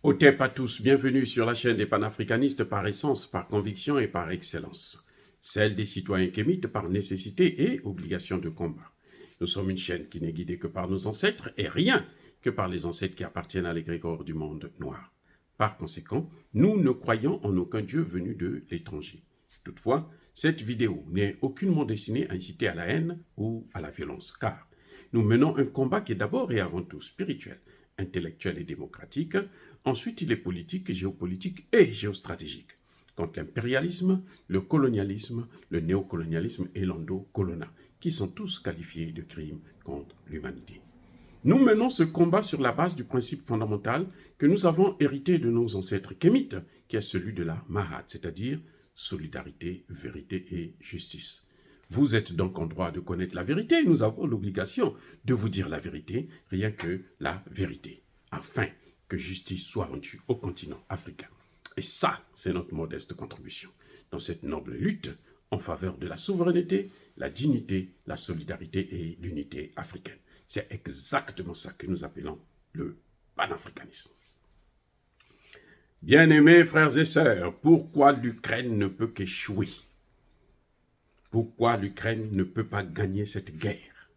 Au TEP à tous, bienvenue sur la chaîne des panafricanistes par essence, par conviction et par excellence. Celle des citoyens kémites par nécessité et obligation de combat. Nous sommes une chaîne qui n'est guidée que par nos ancêtres et rien que par les ancêtres qui appartiennent à l'égrégore du monde noir. Par conséquent, nous ne croyons en aucun dieu venu de l'étranger. Toutefois, cette vidéo n'est aucunement destinée à inciter à la haine ou à la violence, car nous menons un combat qui est d'abord et avant tout spirituel, intellectuel et démocratique. Ensuite, il est politique, géopolitique et géostratégique. Contre l'impérialisme, le colonialisme, le néocolonialisme et l'endocolonat, qui sont tous qualifiés de crimes contre l'humanité. Nous menons ce combat sur la base du principe fondamental que nous avons hérité de nos ancêtres kémites, qui est celui de la Mahat, c'est-à-dire solidarité, vérité et justice. Vous êtes donc en droit de connaître la vérité et nous avons l'obligation de vous dire la vérité, rien que la vérité, afin que justice soit rendue au continent africain. Et ça, c'est notre modeste contribution dans cette noble lutte en faveur de la souveraineté, la dignité, la solidarité et l'unité africaine. C'est exactement ça que nous appelons le panafricanisme. Bien-aimés frères et sœurs, pourquoi l'Ukraine ne peut qu'échouer? Pourquoi l'Ukraine ne peut pas gagner cette guerre?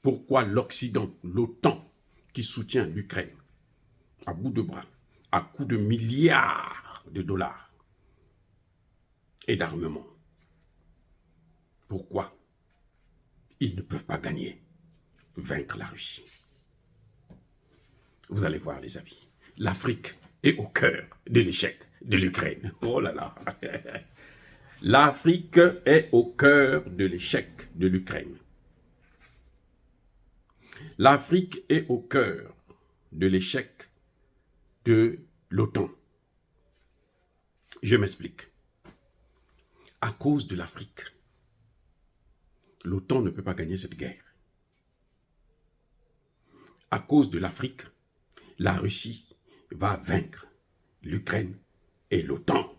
Pourquoi l'Occident, l'OTAN, qui soutient l'Ukraine, à bout de bras, à coups de milliards de dollars et d'armement, pourquoi ils ne peuvent pas vaincre la Russie? Vous allez voir les amis, l'Afrique est au cœur de l'échec de l'Ukraine. Oh là là. L'Afrique est au cœur de l'échec de l'Ukraine. L'Afrique est au cœur de l'échec de l'OTAN. Je m'explique. À cause de l'Afrique, l'OTAN ne peut pas gagner cette guerre. À cause de l'Afrique, la Russie va vaincre l'Ukraine et l'OTAN.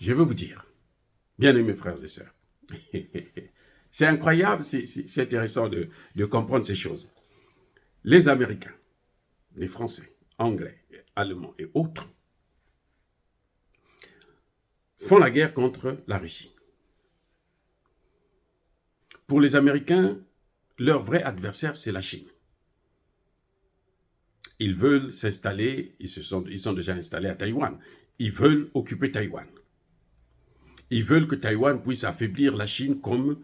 Je veux vous dire, bien-aimés frères et sœurs, c'est incroyable, c'est intéressant de comprendre ces choses. Les Américains, les Français, Anglais, Allemands et autres font la guerre contre la Russie. Pour les Américains, leur vrai adversaire, c'est la Chine. Ils veulent s'installer, ils sont déjà installés à Taïwan. Ils veulent occuper Taïwan. Ils veulent que Taïwan puisse affaiblir la Chine comme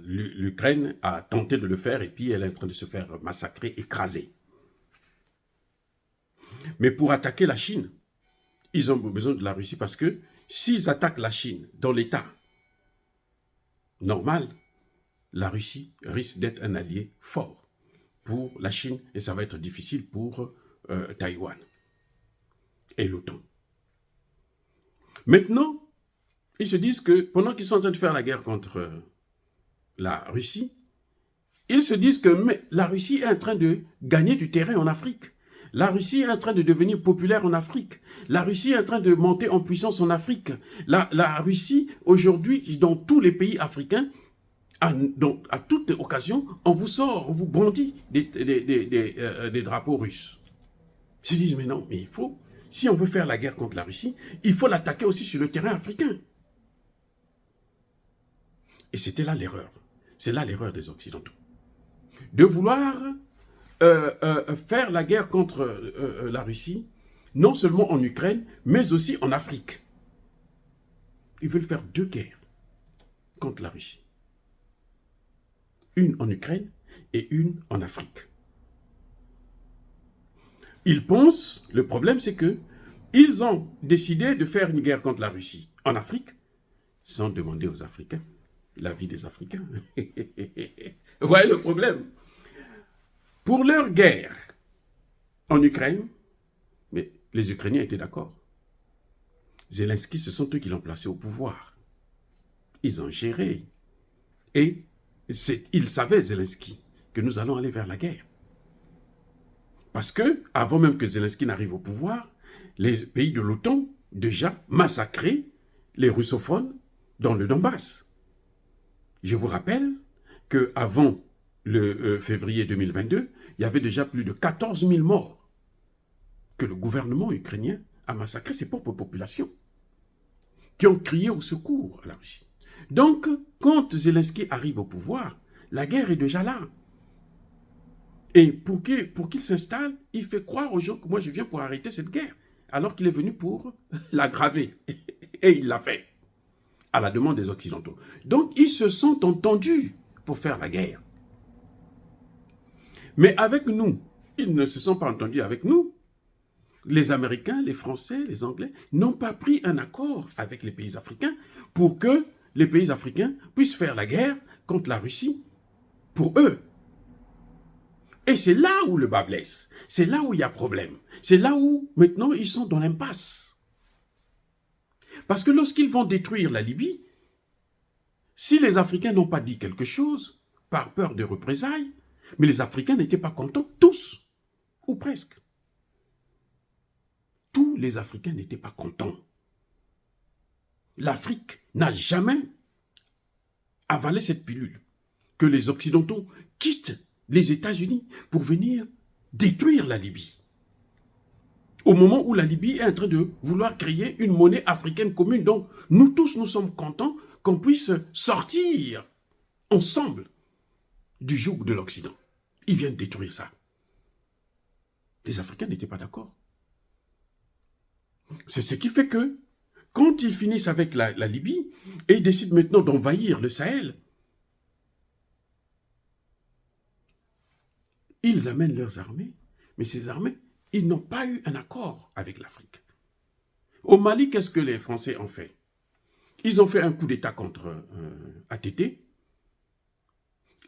l'Ukraine a tenté de le faire et puis elle est en train de se faire massacrer, écraser. Mais pour attaquer la Chine, ils ont besoin de la Russie parce que s'ils attaquent la Chine dans l'état normal, la Russie risque d'être un allié fort pour la Chine et ça va être difficile pour Taïwan et l'OTAN. Maintenant, ils se disent que pendant qu'ils sont en train de faire la guerre contre la Russie, ils se disent que la Russie est en train de gagner du terrain en Afrique. La Russie est en train de devenir populaire en Afrique. La Russie est en train de monter en puissance en Afrique. La Russie, aujourd'hui, dans tous les pays africains, à toute occasion, on vous brandit des drapeaux russes. Ils se disent, mais non, mais il faut... Si on veut faire la guerre contre la Russie, il faut l'attaquer aussi sur le terrain africain. Et c'était là l'erreur. C'est là l'erreur des Occidentaux. De vouloir faire la guerre contre la Russie, non seulement en Ukraine, mais aussi en Afrique. Ils veulent faire deux guerres contre la Russie. Une en Ukraine et une en Afrique. Ils pensent, le problème c'est que ils ont décidé de faire une guerre contre la Russie en Afrique sans demander aux Africains l'avis des Africains. Vous voyez le problème? Pour leur guerre en Ukraine, mais les Ukrainiens étaient d'accord. Zelensky, ce sont eux qui l'ont placé au pouvoir. Ils ont géré. Et ils savaient, Zelensky, que nous allons aller vers la guerre. Parce que, avant même que Zelensky n'arrive au pouvoir, les pays de l'OTAN, déjà, massacraient les russophones dans le Donbass. Je vous rappelle qu'avant le février 2022, il y avait déjà plus de 14 000 morts que le gouvernement ukrainien a massacré ses propres populations, qui ont crié au secours à la Russie. Donc, quand Zelensky arrive au pouvoir, la guerre est déjà là. Et pour qu'il s'installe, il fait croire aux gens que moi je viens pour arrêter cette guerre, alors qu'il est venu pour l'aggraver. Et il l'a fait, à la demande des Occidentaux. Donc, ils se sont entendus pour faire la guerre. Mais avec nous, ils ne se sont pas entendus avec nous. Les Américains, les Français, les Anglais n'ont pas pris un accord avec les pays africains pour que les pays africains puissent faire la guerre contre la Russie pour eux. Et c'est là où le bas blesse. C'est là où il y a problème. C'est là où, maintenant, ils sont dans l'impasse. Parce que lorsqu'ils vont détruire la Libye, si les Africains n'ont pas dit quelque chose, par peur de représailles, mais les Africains n'étaient pas contents, tous, ou presque. Tous les Africains n'étaient pas contents. L'Afrique n'a jamais avalé cette pilule, que les Occidentaux quittent les États-Unis pour venir détruire la Libye. Au moment où la Libye est en train de vouloir créer une monnaie africaine commune, donc nous tous, nous sommes contents qu'on puisse sortir ensemble du joug de l'Occident. Ils viennent détruire ça. Les Africains n'étaient pas d'accord. C'est ce qui fait que, quand ils finissent avec la Libye, et ils décident maintenant d'envahir le Sahel, ils amènent leurs armées, mais ces armées, ils n'ont pas eu un accord avec l'Afrique. Au Mali, qu'est-ce que les Français ont fait? Ils ont fait un coup d'État contre ATT,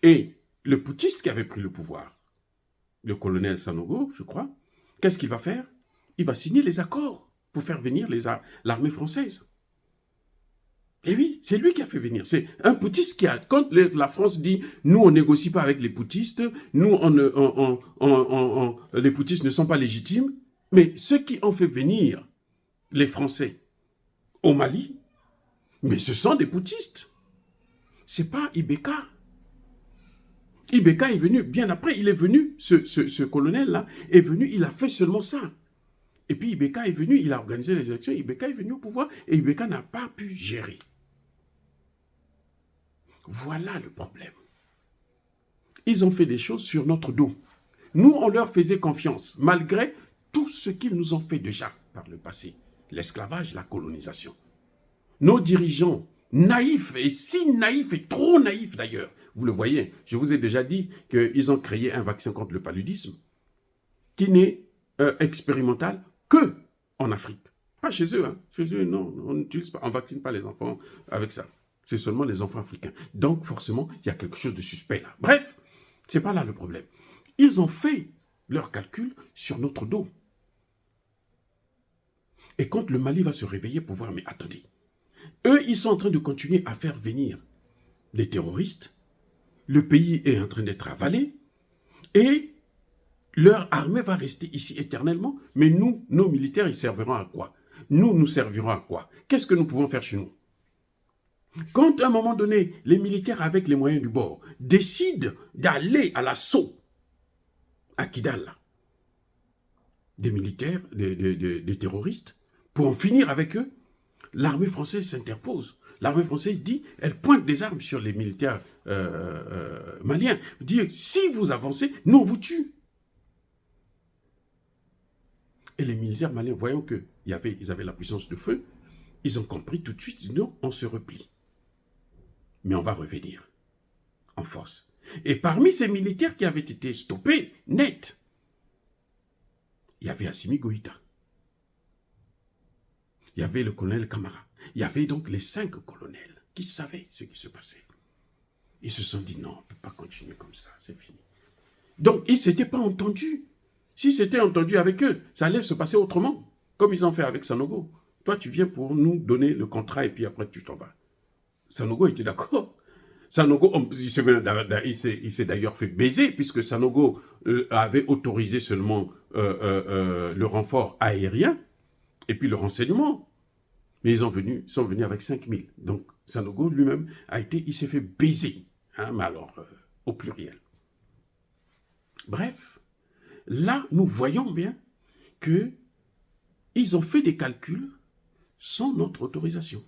et le putschiste qui avait pris le pouvoir, le colonel Sanogo, je crois, qu'est-ce qu'il va faire? Il va signer les accords pour faire venir l'armée française. Et oui, c'est lui qui a fait venir. C'est un putschiste qui a... Quand la France dit « Nous, on ne négocie pas avec les putschistes, nous, les putschistes ne sont pas légitimes », mais ceux qui ont fait venir les Français au Mali, mais ce sont des putschistes. Ce n'est pas Ibeka. Ibeka est venu bien après. Il est venu, ce colonel-là, est venu, il a fait seulement ça. Et puis Ibeka est venu, il a organisé les élections, Ibeka est venu au pouvoir et Ibeka n'a pas pu gérer. Voilà le problème. Ils ont fait des choses sur notre dos. Nous, on leur faisait confiance, malgré tout ce qu'ils nous ont fait déjà par le passé. L'esclavage, la colonisation. Nos dirigeants, naïfs, et si naïfs, et trop naïfs d'ailleurs, vous le voyez, je vous ai déjà dit qu'ils ont créé un vaccin contre le paludisme qui n'est expérimental que en Afrique. Pas chez eux, hein. Chez eux, non, on n'utilise pas, on ne vaccine pas les enfants avec ça. C'est seulement les enfants africains. Donc, forcément, il y a quelque chose de suspect là. Bref, ce n'est pas là le problème. Ils ont fait leurs calculs sur notre dos. Et quand le Mali va se réveiller pour voir, mais attendez, eux, ils sont en train de continuer à faire venir des terroristes, le pays est en train d'être avalé, et leur armée va rester ici éternellement, mais nous, nos militaires, ils serviront à quoi? Nous servirons à quoi? Qu'est-ce que nous pouvons faire chez nous? Quand à un moment donné, les militaires avec les moyens du bord décident d'aller à l'assaut à Kidal, des militaires, des terroristes, pour en finir avec eux, l'armée française s'interpose. L'armée française dit, elle pointe des armes sur les militaires maliens. Dit, si vous avancez, nous on vous tue. Et les militaires maliens, voyant qu'ils avaient la puissance de feu, ils ont compris tout de suite, non, on se replie. Mais on va revenir en force. Et parmi ces militaires qui avaient été stoppés, net, il y avait Assimi Goïta. Il y avait le colonel Camara. Il y avait donc les 5 colonels qui savaient ce qui se passait. Ils se sont dit, non, on ne peut pas continuer comme ça, c'est fini. Donc, ils ne s'étaient pas entendus. Si c'était entendu avec eux, ça allait se passer autrement, comme ils ont fait avec Sanogo. Toi, tu viens pour nous donner le contrat et puis après, tu t'en vas. Sanogo était d'accord. Sanogo, il s'est d'ailleurs fait baiser, puisque Sanogo avait autorisé seulement le renfort aérien et puis le renseignement. Mais ils sont venus avec 5000. Donc, Sanogo lui-même il s'est fait baiser, hein, mais alors, au pluriel. Bref, là, nous voyons bien qu'ils ont fait des calculs sans notre autorisation.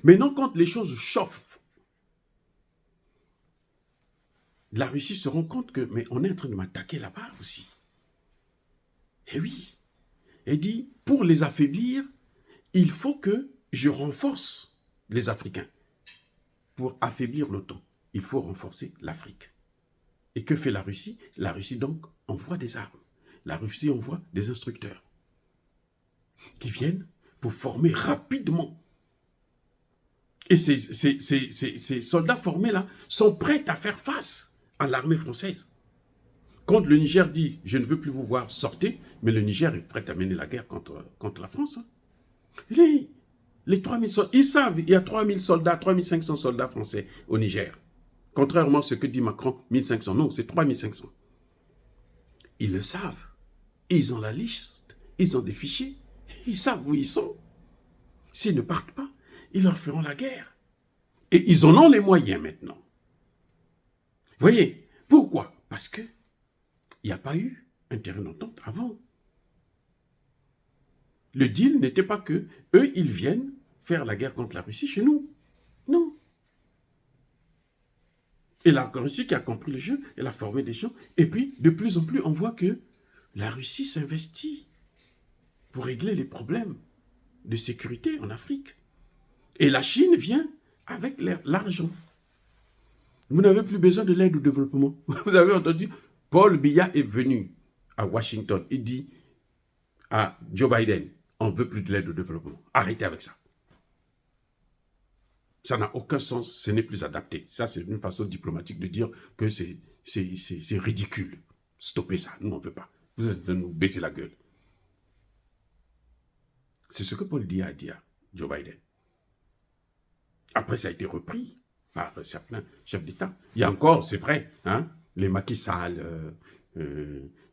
Maintenant, quand les choses chauffent, la Russie se rend compte que, mais on est en train de m'attaquer là-bas aussi. Et oui, elle dit, pour les affaiblir, il faut que je renforce les Africains. Pour affaiblir l'OTAN, il faut renforcer l'Afrique. Et que fait la Russie? La Russie, donc, envoie des armes. La Russie envoie des instructeurs qui viennent pour former rapidement. Et ces soldats formés-là sont prêts à faire face à l'armée française. Quand le Niger dit « je ne veux plus vous voir, sortez », mais le Niger est prêt à mener la guerre contre la France. Les 3000 soldats, ils savent, il y a 3000 soldats, 3500 soldats français au Niger. Contrairement à ce que dit Macron, 1500. Non, c'est 3500. Ils le savent. Ils ont la liste. Ils ont des fichiers. Ils savent où ils sont. S'ils ne partent pas, ils leur feront la guerre. Et ils en ont les moyens maintenant. Vous voyez, pourquoi? Parce qu'il n'y a pas eu un terrain d'entente avant. Le deal n'était pas que eux, ils viennent faire la guerre contre la Russie chez nous. Non. Et la Russie qui a compris le jeu, elle a formé des gens. Et puis, de plus en plus, on voit que la Russie s'investit pour régler les problèmes de sécurité en Afrique. Et la Chine vient avec l'argent. Vous n'avez plus besoin de l'aide au développement. Vous avez entendu, Paul Biya est venu à Washington. Il dit à Joe Biden, on ne veut plus de l'aide au développement. Arrêtez avec ça. Ça n'a aucun sens, ce n'est plus adapté. Ça, c'est une façon diplomatique de dire que c'est ridicule. Stoppez ça, nous on ne veut pas. Vous êtes en train de nous baisser la gueule. C'est ce que Paul Biya a dit à Joe Biden. Après, ça a été repris par certains chefs d'État. Il y a encore, c'est vrai, hein, les Macky Sall,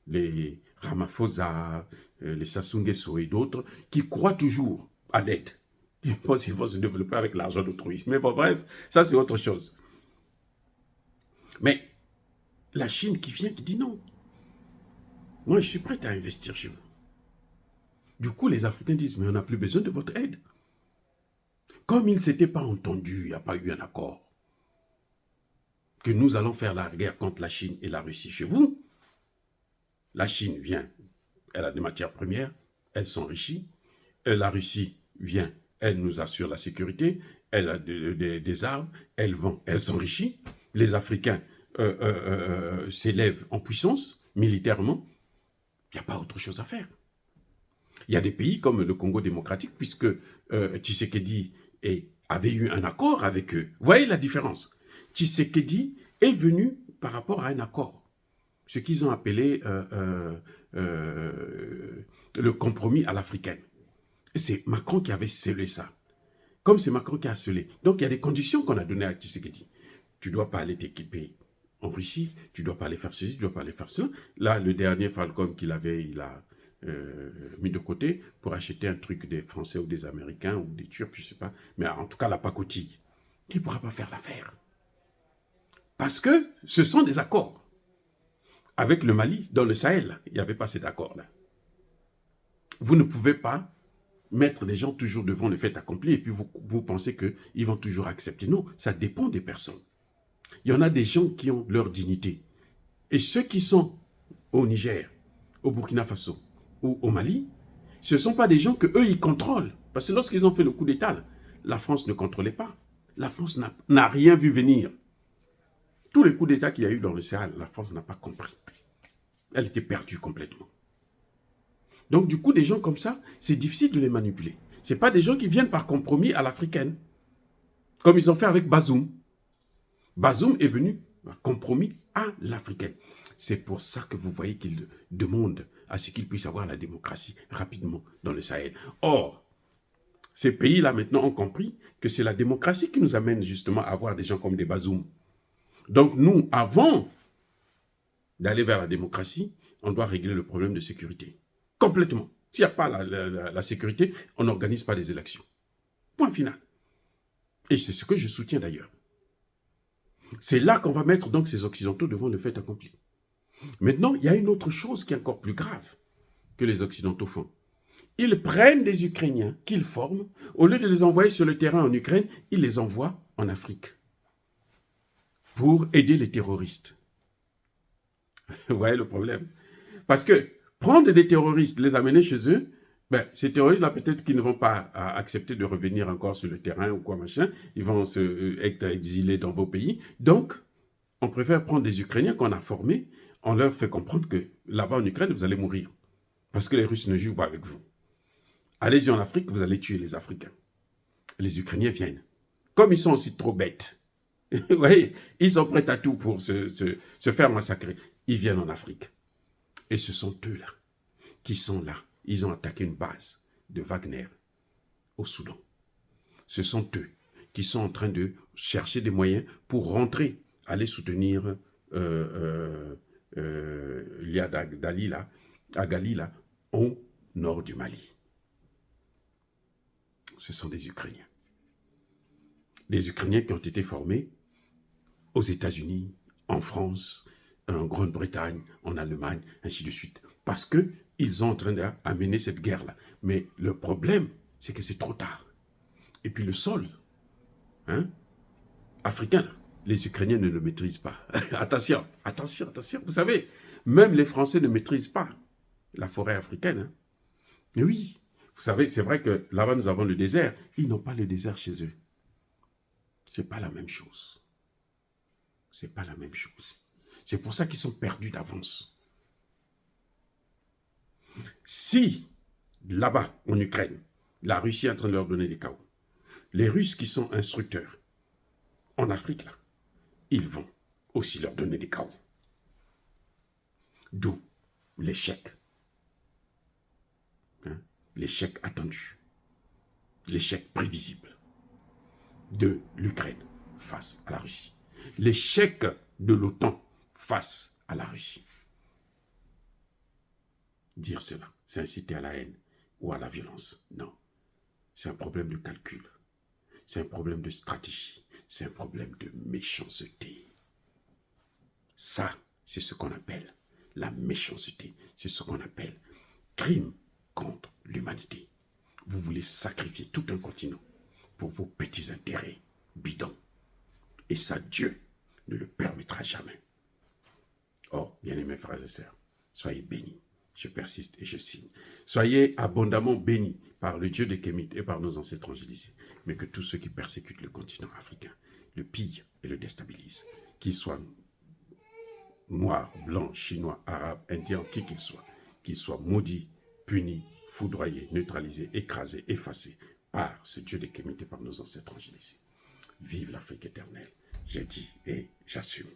les Ramaphosa, les Sassou Nguesso et d'autres, qui croient toujours à l'aide. Ils pensent qu'ils vont se développer avec l'argent d'autrui. Mais bon, bref, ça c'est autre chose. Mais la Chine qui vient, qui dit non. Moi, je suis prêt à investir chez vous. Du coup, les Africains disent, mais on n'a plus besoin de votre aide. Comme ils ne s'étaient pas entendus, il n'y a pas eu un accord, que nous allons faire la guerre contre la Chine et la Russie chez vous, la Chine vient, elle a des matières premières, elle s'enrichit, la Russie vient, elle nous assure la sécurité, elle a des armes, elle vend, elle s'enrichit, les Africains s'élèvent en puissance militairement, il n'y a pas autre chose à faire. Il y a des pays comme le Congo démocratique, puisque Tshisekedi avait eu un accord avec eux. Vous voyez la différence? Tshisekedi est venu par rapport à un accord, ce qu'ils ont appelé le compromis à l'africaine. C'est Macron qui avait scellé ça. Comme c'est Macron qui a scellé. Donc il y a des conditions qu'on a données à Tshisekedi. Tu ne dois pas aller t'équiper en Russie, tu ne dois pas aller faire ceci, tu ne dois pas aller faire cela. Là, le dernier Falcon qu'il avait, il a mis de côté pour acheter un truc des Français ou des Américains ou des Turcs, je ne sais pas. Mais en tout cas, la pacotille, qui ne pourra pas faire l'affaire. Parce que ce sont des accords. Avec le Mali, dans le Sahel, il n'y avait pas cet accord-là. Vous ne pouvez pas mettre les gens toujours devant le fait accompli et puis vous pensez qu'ils vont toujours accepter. Non, ça dépend des personnes. Il y en a des gens qui ont leur dignité. Et ceux qui sont au Niger, au Burkina Faso ou au Mali, ce ne sont pas des gens qu'eux, ils contrôlent. Parce que lorsqu'ils ont fait le coup d'État, la France ne contrôlait pas. La France n'a rien vu venir. Tous les coups d'État qu'il y a eu dans le Sahel, la France n'a pas compris. Elle était perdue complètement. Donc du coup, des gens comme ça, c'est difficile de les manipuler. Ce n'est pas des gens qui viennent par compromis à l'africaine. Comme ils ont fait avec Bazoum. Bazoum est venu par compromis à l'africaine. C'est pour ça que vous voyez qu'il demande à ce qu'il puisse avoir la démocratie rapidement dans le Sahel. Or, ces pays-là maintenant ont compris que c'est la démocratie qui nous amène justement à avoir des gens comme des Bazoum. Donc nous, avant d'aller vers la démocratie, on doit régler le problème de sécurité. Complètement. S'il n'y a pas la sécurité, on n'organise pas les élections. Point final. Et c'est ce que je soutiens d'ailleurs. C'est là qu'on va mettre donc ces Occidentaux devant le fait accompli. Maintenant, il y a une autre chose qui est encore plus grave que les Occidentaux font. Ils prennent des Ukrainiens qu'ils forment, au lieu de les envoyer sur le terrain en Ukraine, ils les envoient en Afrique pour aider les terroristes. Vous voyez le problème? Parce que prendre des terroristes, les amener chez eux, ben, ces terroristes-là, peut-être qu'ils ne vont pas accepter de revenir encore sur le terrain ou quoi machin, ils vont être exilés dans vos pays. Donc, on préfère prendre des Ukrainiens qu'on a formés, on leur fait comprendre que là-bas en Ukraine, vous allez mourir. Parce que les Russes ne jouent pas avec vous. Allez-y en Afrique, vous allez tuer les Africains. Les Ukrainiens viennent. Comme ils sont aussi trop bêtes, vous voyez, ils sont prêts à tout pour se faire massacrer. Ils viennent en Afrique. Et ce sont eux-là qui sont là. Ils ont attaqué une base de Wagner au Soudan. Ce sont eux qui sont en train de chercher des moyens pour rentrer, aller soutenir Liad Agali, au nord du Mali. Ce sont des Ukrainiens. Des Ukrainiens qui ont été formés aux États-Unis, en France, en Grande-Bretagne, en Allemagne, ainsi de suite. Parce qu'ils sont en train d'amener cette guerre-là. Mais le problème, c'est que c'est trop tard. Et puis le sol, africain, les Ukrainiens ne le maîtrisent pas. Attention, attention, attention. Vous savez, même les Français ne maîtrisent pas la forêt africaine. Mais oui, vous savez, c'est vrai que là-bas, nous avons le désert. Ils n'ont pas le désert chez eux. C'est pas la même chose. C'est pas la même chose. C'est pour ça qu'ils sont perdus d'avance. Si, là-bas, en Ukraine, la Russie est en train de leur donner des chaos, les Russes qui sont instructeurs, en Afrique, là, ils vont aussi leur donner des chaos. D'où l'échec. L'échec attendu. L'échec prévisible de l'Ukraine face à la Russie. L'échec de l'OTAN face à la Russie. Dire cela, c'est inciter à la haine ou à la violence. Non. C'est un problème de calcul. C'est un problème de stratégie. C'est un problème de méchanceté. Ça, c'est ce qu'on appelle la méchanceté. C'est ce qu'on appelle crime contre l'humanité. Vous voulez sacrifier tout un continent pour vos petits intérêts bidons. Et ça, Dieu ne le permettra jamais. Or, bien-aimés frères et sœurs, soyez bénis. Je persiste et je signe. Soyez abondamment bénis par le Dieu des Kémites et par nos ancêtres angélisés, mais que tous ceux qui persécutent le continent africain le pillent et le déstabilisent, qu'ils soient noirs, blancs, chinois, arabes, indiens, qui qu'ils soient maudits, punis, foudroyés, neutralisés, écrasés, effacés par ce Dieu des Kémites et par nos ancêtres angélisés. Vive l'Afrique éternelle. J'ai dit et j'assume.